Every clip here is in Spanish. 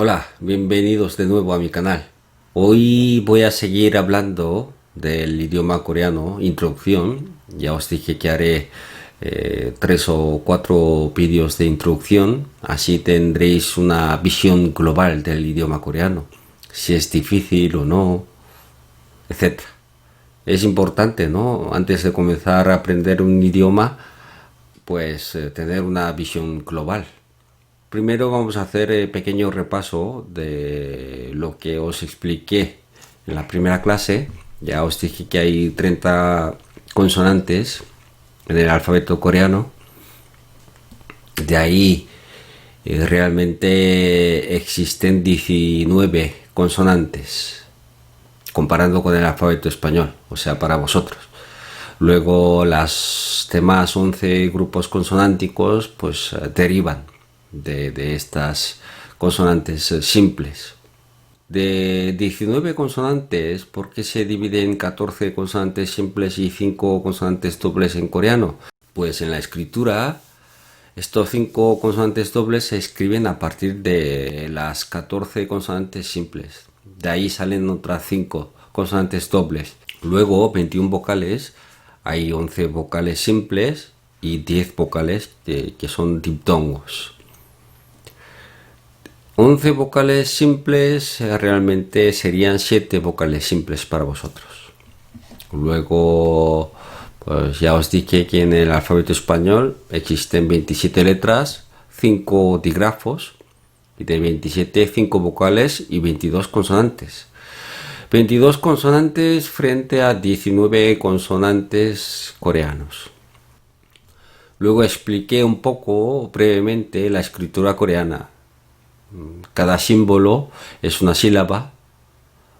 Hola, bienvenidos de nuevo a mi canal. Hoy voy a seguir hablando del idioma coreano, introducción. Ya os dije que haré 3 o 4 vídeos de introducción, así tendréis una visión global del idioma coreano, si es difícil o no, etcétera. Es importante, ¿no? Antes de comenzar a aprender un idioma, pues tener una visión global. Primero vamos a hacer pequeño repaso de lo que os expliqué en la primera clase. Ya os dije que hay 30 consonantes en el alfabeto coreano. De ahí realmente existen 19 consonantes, comparando con el alfabeto español, o sea, para vosotros. Luego las demás 11 grupos consonánticos pues derivan de estas consonantes simples. De 19 consonantes, ¿por qué se divide en 14 consonantes simples y 5 consonantes dobles en coreano? Pues en la escritura, estos 5 consonantes dobles se escriben a partir de las 14 consonantes simples. De ahí salen otras 5 consonantes dobles. Luego, 21 vocales, hay 11 vocales simples y 10 vocales que son diptongos. 11 vocales simples realmente serían 7 vocales simples para vosotros. Luego, pues ya os dije que en el alfabeto español existen 27 letras, 5 dígrafos, y de 27, 5 vocales y 22 consonantes. 22 consonantes frente a 19 consonantes coreanos. Luego expliqué un poco brevemente la escritura coreana. Cada símbolo es una sílaba,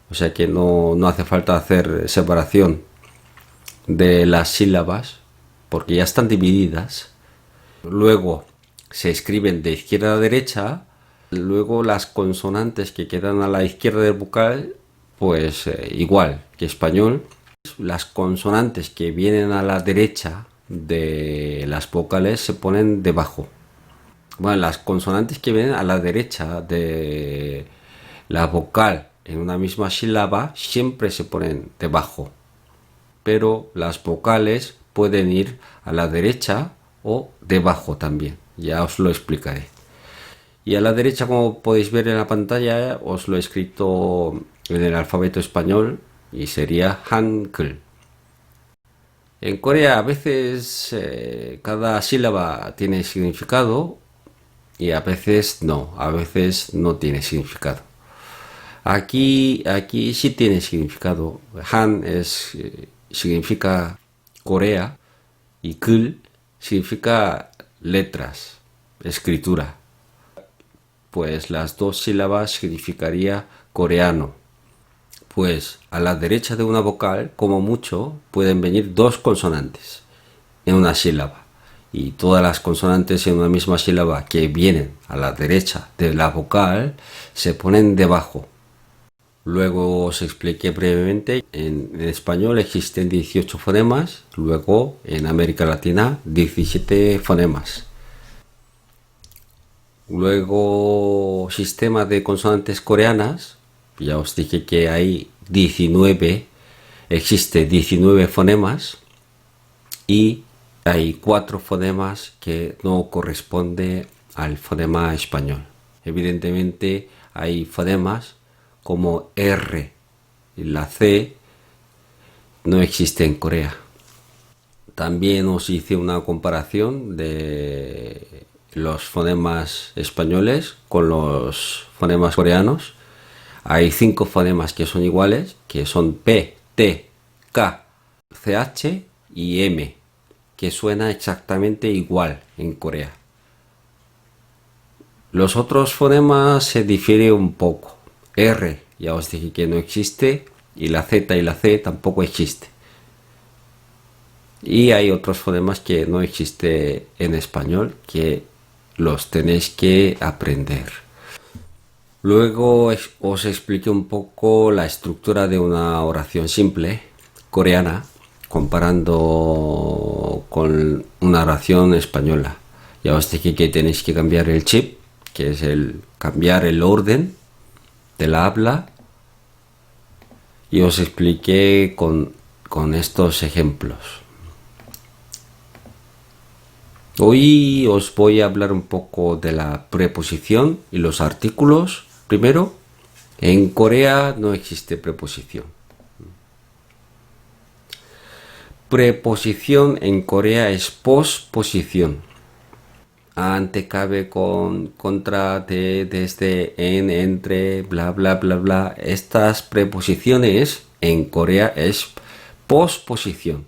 o sea que no hace falta hacer separación de las sílabas porque ya están divididas. Luego se escriben de izquierda a derecha. Luego las consonantes que quedan a la izquierda del vocal, pues igual que español. Las consonantes que vienen a la derecha de las vocales se ponen debajo. Bueno, las consonantes que vienen a la derecha de la vocal en una misma sílaba siempre se ponen debajo, pero las vocales pueden ir a la derecha o debajo también, ya os lo explicaré. Y a la derecha, como podéis ver en la pantalla, os lo he escrito en el alfabeto español y sería Hangul. En Corea a veces cada sílaba tiene significado y a veces no tiene significado. Aquí sí tiene significado. Han significa Corea y Gul significa letras, escritura. Pues las dos sílabas significaría coreano. Pues a la derecha de una vocal, como mucho, pueden venir 2 consonantes en una sílaba. Y todas las consonantes en una misma sílaba que vienen a la derecha de la vocal se ponen debajo. Luego os expliqué brevemente, en español existen 18 fonemas, luego en América Latina 17 fonemas. Luego sistema de consonantes coreanas, ya os dije que hay 19, existe 19 fonemas y hay 4 fonemas que no corresponden al fonema español. Evidentemente hay fonemas como R y la C no existe en Corea. También os hice una comparación de los fonemas españoles con los fonemas coreanos. Hay 5 fonemas que son iguales, que son P, T, K, CH y M, que suena exactamente igual en Corea. Los otros fonemas se difieren un poco. R, ya os dije que no existe, y la Z y la C tampoco existe. Y hay otros fonemas que no existen en español, que los tenéis que aprender. Luego os expliqué un poco la estructura de una oración simple coreana, comparando con una oración española. Ya os dije que tenéis que cambiar el chip que es el cambiar el orden de la habla, y os expliqué con estos ejemplos. Hoy os voy a hablar un poco de la preposición y los artículos. Primero, en Corea no existe preposición. Preposición en Corea es posposición. Ante, cabe, con, contra, de, desde, en, entre, bla, bla, bla, bla. Estas preposiciones en Corea es posposición.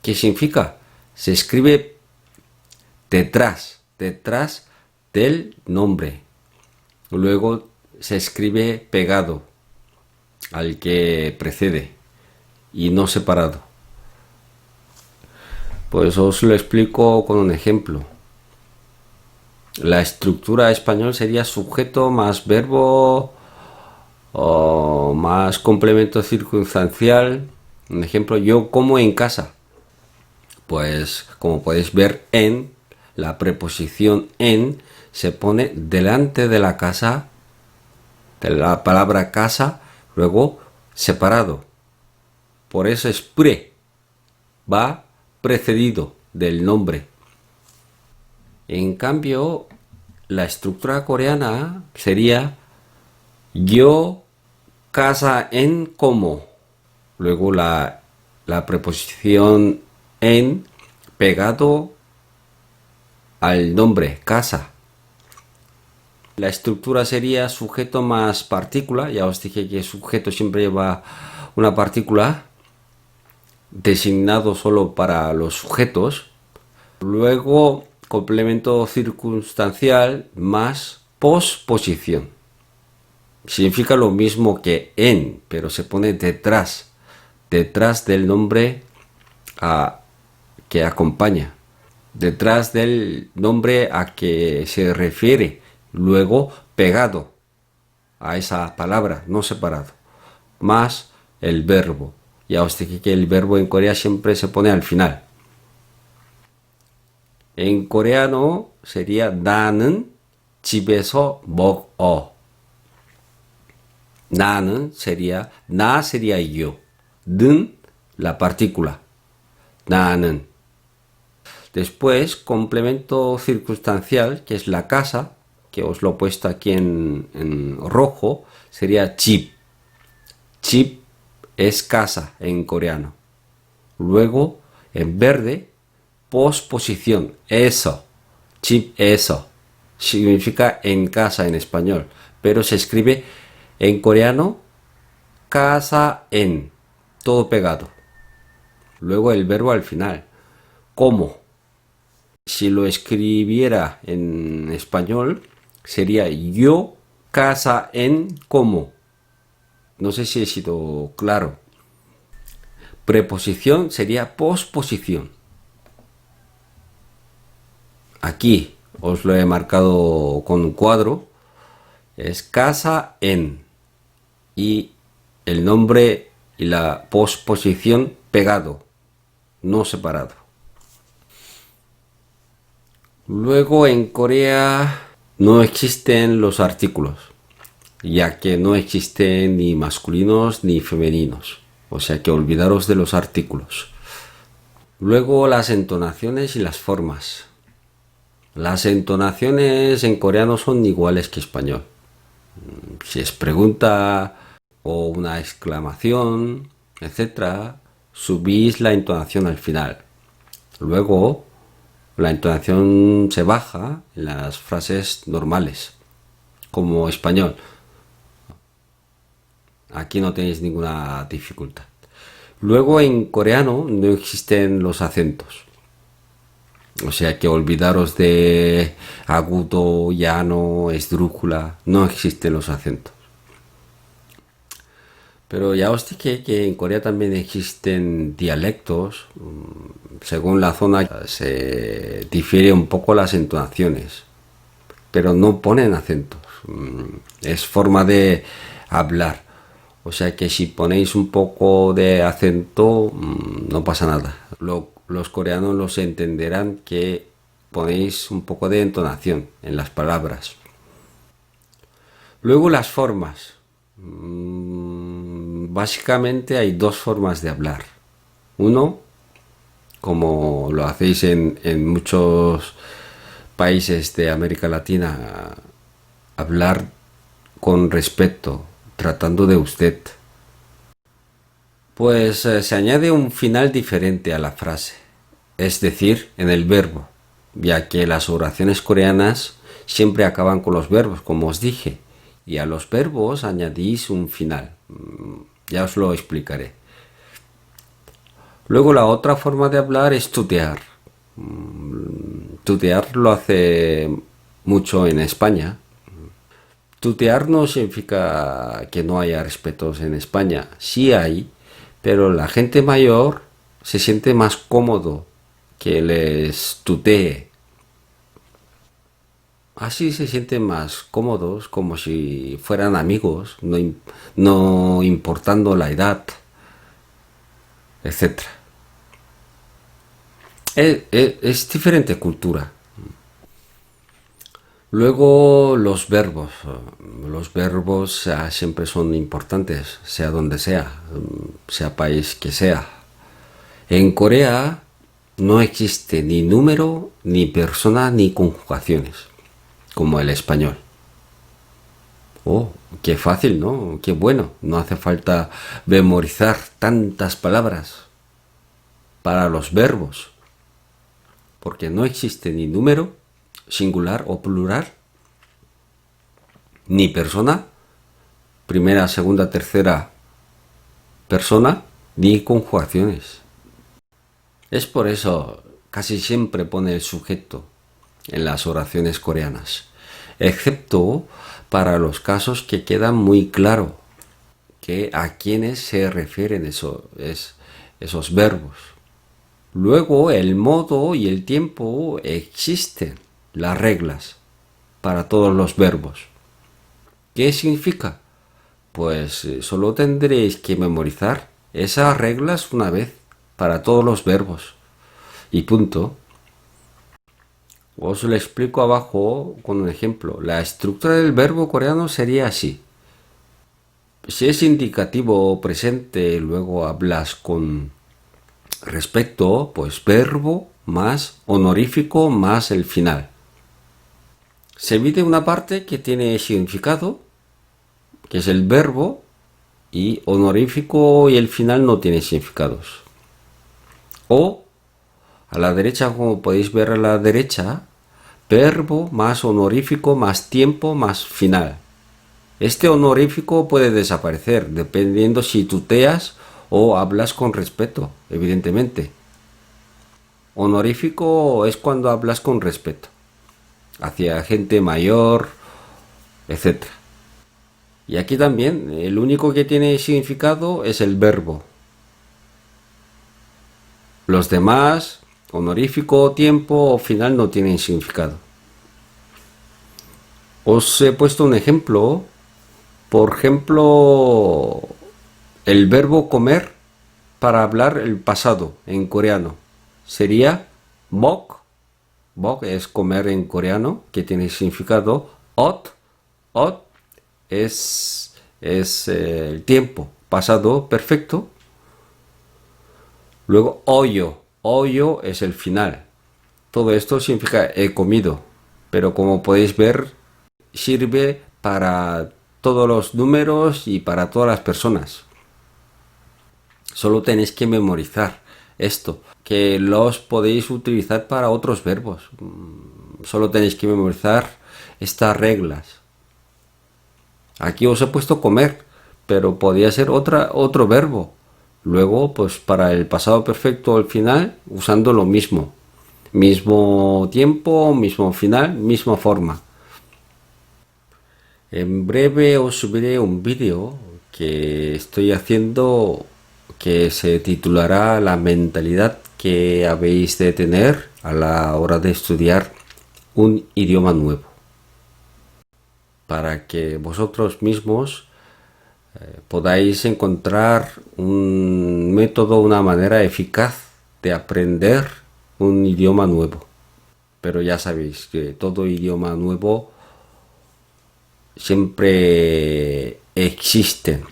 ¿Qué significa? Se escribe detrás del nombre. Luego se escribe pegado al que precede y no separado. Pues os lo explico con un ejemplo. La estructura español sería sujeto más verbo o más complemento circunstancial. Un ejemplo, yo como en casa. Pues como podéis ver, en, la preposición en se pone delante de la casa, de la palabra casa, luego separado. Por eso es pre, va precedido del nombre. En cambio, la estructura coreana sería yo casa en como. Luego la preposición en pegado al nombre casa. La estructura sería sujeto más partícula. Ya os dije que sujeto siempre lleva una partícula designado solo para los sujetos. Luego complemento circunstancial más posposición. Significa lo mismo que en, pero se pone detrás del nombre que acompaña, detrás del nombre a que se refiere, luego pegado a esa palabra, no separado, más el verbo. Ya os dije que el verbo en Corea siempre se pone al final. En coreano sería 나는 집에서 먹어. 나는 sería, 나 sería yo, 는 la partícula, 나는. Después, complemento circunstancial, que es la casa, que os lo he puesto aquí en rojo, sería 집. 집 es casa en coreano. Luego, en verde, posposición, eso. 집 eso. Significa en casa en español, pero se escribe en coreano casa en, todo pegado. Luego el verbo al final, como. Si lo escribiera en español, sería yo casa en como. No sé si he sido claro. Preposición sería posposición. Aquí os lo he marcado con un cuadro. Es casa en. Y el nombre y la posposición pegado, no separado. Luego en Corea no existen los artículos, ya que no existen ni masculinos ni femeninos. O sea que olvidaros de los artículos. Luego las entonaciones y las formas. Las entonaciones en coreano son iguales que español. Si es pregunta o una exclamación, etc., subís la entonación al final. Luego la entonación se baja en las frases normales, como español. Aquí no tenéis ninguna dificultad. Luego en coreano no existen los acentos. O sea que olvidaros de agudo, llano, esdrújula. No existen los acentos. Pero ya os dije que en Corea también existen dialectos. Según la zona se difiere un poco las entonaciones. Pero no ponen acentos. Es forma de hablar. O sea que si ponéis un poco de acento, no pasa nada. Los coreanos los entenderán que ponéis un poco de entonación en las palabras. Luego las formas. Básicamente hay dos formas de hablar. Uno, como lo hacéis en muchos países de América Latina, hablar con respeto, tratando de usted. Pues se añade un final diferente a la frase, es decir, en el verbo, ya que las oraciones coreanas siempre acaban con los verbos, como os dije, y a los verbos añadís un final. Ya os lo explicaré. Luego la otra forma de hablar es tutear. Tutear lo hace mucho en España. Tutear no significa que no haya respetos en España. Sí hay, pero la gente mayor se siente más cómodo que les tutee. Así se sienten más cómodos, como si fueran amigos, no importando la edad, etcétera. Es diferente cultura. Luego los verbos. Los verbos siempre son importantes, sea donde sea país que sea. En Corea no existe ni número, ni persona, ni conjugaciones, como el español. Oh, qué fácil, ¿no? Qué bueno. No hace falta memorizar tantas palabras para los verbos, porque no existe ni número, singular o plural, ni persona, primera, segunda, tercera persona, ni conjugaciones. Es por eso casi siempre pone el sujeto en las oraciones coreanas, excepto para los casos que quedan muy claro que a quiénes se refieren esos verbos. Luego el modo y el tiempo existen, las reglas para todos los verbos. ¿Qué significa? Pues solo tendréis que memorizar esas reglas una vez para todos los verbos. Y punto. Os lo explico abajo con un ejemplo. La estructura del verbo coreano sería así. Si es indicativo o presente, luego hablas con respecto, pues verbo más honorífico más el final. Se divide una parte que tiene significado, que es el verbo, y honorífico y el final no tiene significados. O a la derecha, como podéis ver a la derecha, verbo más honorífico más tiempo más final. Este honorífico puede desaparecer dependiendo si tuteas o hablas con respeto, evidentemente. Honorífico es cuando hablas con respeto hacia gente mayor, etc. Y aquí también el único que tiene significado es el verbo. Los demás, honorífico, tiempo o final, no tienen significado. Os he puesto un ejemplo. Por ejemplo, el verbo comer para hablar el pasado en coreano sería bok. Bok es comer en coreano, que tiene significado. Ot es el tiempo pasado perfecto. Luego hoyo es el final. Todo esto significa he comido, pero como podéis ver sirve para todos los números y para todas las personas. Solo tenéis que memorizar esto, que los podéis utilizar para otros verbos. Solo tenéis que memorizar estas reglas. Aquí os he puesto comer, pero podría ser otro verbo. Luego, pues para el pasado perfecto al final, usando lo mismo. Mismo tiempo, mismo final, misma forma. En breve os subiré un vídeo que estoy haciendo que se titulará La mentalidad que habéis de tener a la hora de estudiar un idioma nuevo. Para que vosotros mismos podáis encontrar un método, una manera eficaz de aprender un idioma nuevo. pero ya sabéis que todo idioma nuevo siempre existen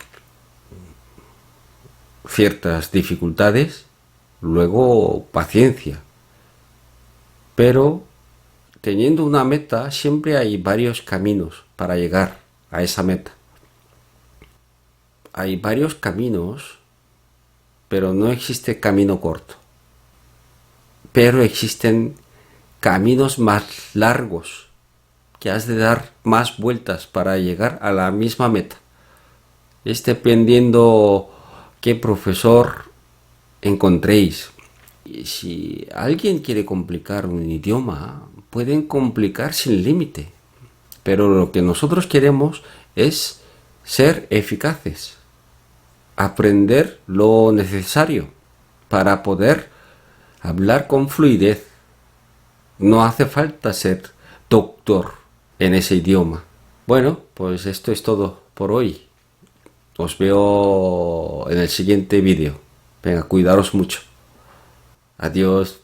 ciertas dificultades, luego paciencia, pero teniendo una meta siempre hay varios caminos para llegar a esa meta. Hay varios caminos, pero no existe camino corto. Pero existen caminos más largos que has de dar más vueltas para llegar a la misma meta. Es dependiendo qué profesor encontréis. Y si alguien quiere complicar un idioma, pueden complicar sin límite. Pero lo que nosotros queremos es ser eficaces, aprender lo necesario para poder hablar con fluidez. No hace falta ser doctor en ese idioma. Bueno, pues esto es todo por hoy. Os veo en el siguiente vídeo. Venga, cuidaros mucho. Adiós.